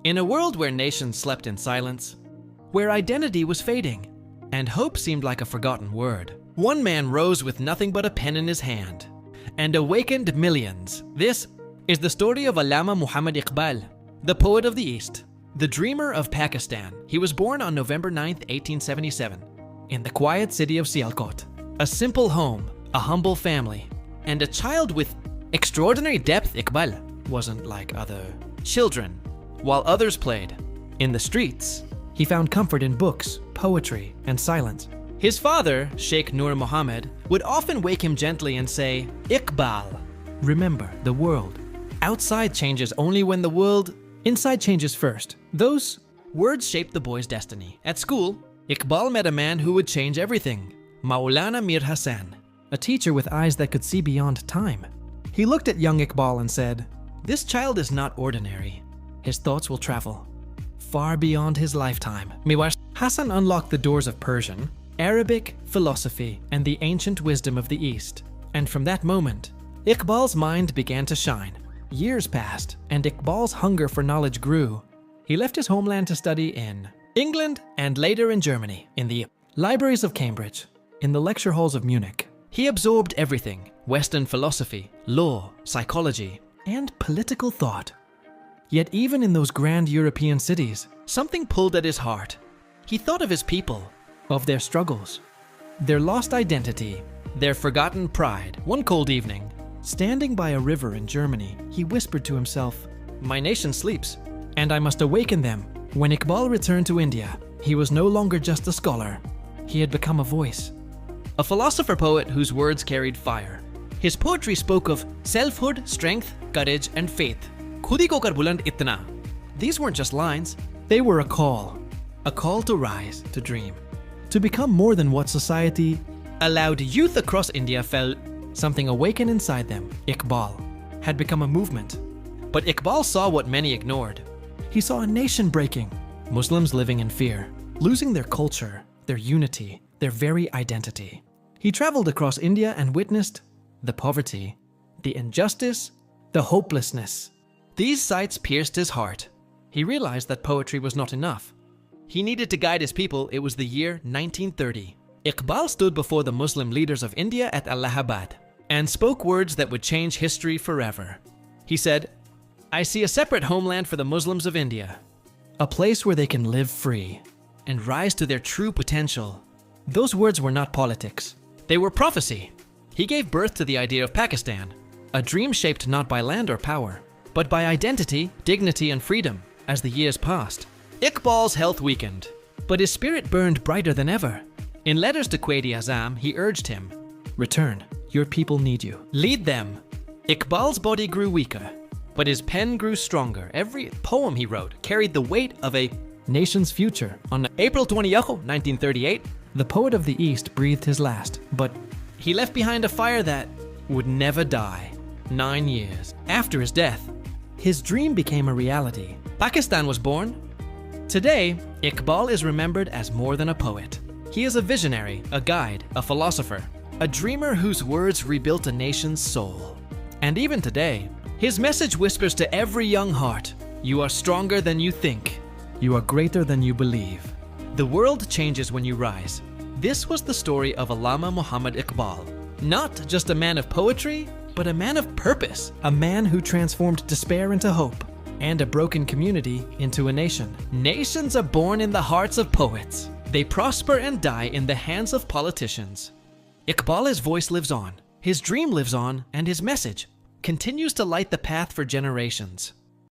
In a world where nations slept in silence, where identity was fading, and hope seemed like a forgotten word, one man rose with nothing but a pen in his hand and awakened millions. This is the story of Allama Iqbal, the poet of the East, the dreamer of Pakistan. He was born on November 9th, 1877, in the quiet city of Sialkot. A simple home, a humble family, and a child with extraordinary depth. Iqbal wasn't like other children. While others played in the streets, he found comfort in books, poetry, and silence. His father, Sheikh Nur Muhammad, would often wake him gently and say, Iqbal, remember the world. Outside changes only when the world inside changes first. Those words shaped the boy's destiny. At school, Iqbal met a man who would change everything, Maulana Mir Hassan, a teacher with eyes that could see beyond time. He looked at young Iqbal and said, this child is not ordinary. His thoughts will travel far beyond his lifetime. Hassan unlocked the doors of Persian, Arabic, philosophy, and the ancient wisdom of the East. And from that moment, Iqbal's mind began to shine. Years passed, and Iqbal's hunger for knowledge grew. He left his homeland to study in England and later in Germany, in the libraries of Cambridge, in the lecture halls of Munich. He absorbed everything: Western philosophy, law, psychology, and political thought. Yet even in those grand European cities, something pulled at his heart. He thought of his people, of their struggles, their lost identity, their forgotten pride. One cold evening, standing by a river in Germany, he whispered to himself, my nation sleeps, and I must awaken them. When Iqbal returned to India, he was no longer just a scholar. He had become a voice, a philosopher-poet whose words carried fire. His poetry spoke of selfhood, strength, courage, and faith. Khudi ko kar buland itna. These weren't just lines, they were a call to rise, to dream, to become more than what society allowed. Youth across India felt something awaken inside them. Iqbal had become a movement. But Iqbal saw what many ignored. He saw a nation breaking, Muslims living in fear, losing their culture, their unity, their very identity. He traveled across India and witnessed the poverty, the injustice, the hopelessness. These sights pierced his heart. He realized that poetry was not enough. He needed to guide his people. It was the year 1930. Iqbal stood before the Muslim leaders of India at Allahabad and spoke words that would change history forever. He said, I see a separate homeland for the Muslims of India, a place where they can live free and rise to their true potential. Those words were not politics. They were prophecy. He gave birth to the idea of Pakistan, a dream shaped not by land or power, but by identity, dignity, and freedom. As the years passed, Iqbal's health weakened, but his spirit burned brighter than ever. In letters to Quaid-e-Azam, he urged him, return, your people need you. Lead them. Iqbal's body grew weaker, but his pen grew stronger. Every poem he wrote carried the weight of a nation's future. On April 20, 1938, the poet of the East breathed his last, but he left behind a fire that would never die. 9 years after his death, his dream became a reality. Pakistan was born. Today, Iqbal is remembered as more than a poet. He is a visionary, a guide, a philosopher, a dreamer whose words rebuilt a nation's soul. And even today, his message whispers to every young heart, you are stronger than you think. You are greater than you believe. The world changes when you rise. This was the story of Allama Iqbal. Not just a man of poetry, but a man of purpose. A man who transformed despair into hope and a broken community into a nation. Nations are born in the hearts of poets. They prosper and die in the hands of politicians. Iqbal's voice lives on, his dream lives on, and his message continues to light the path for generations.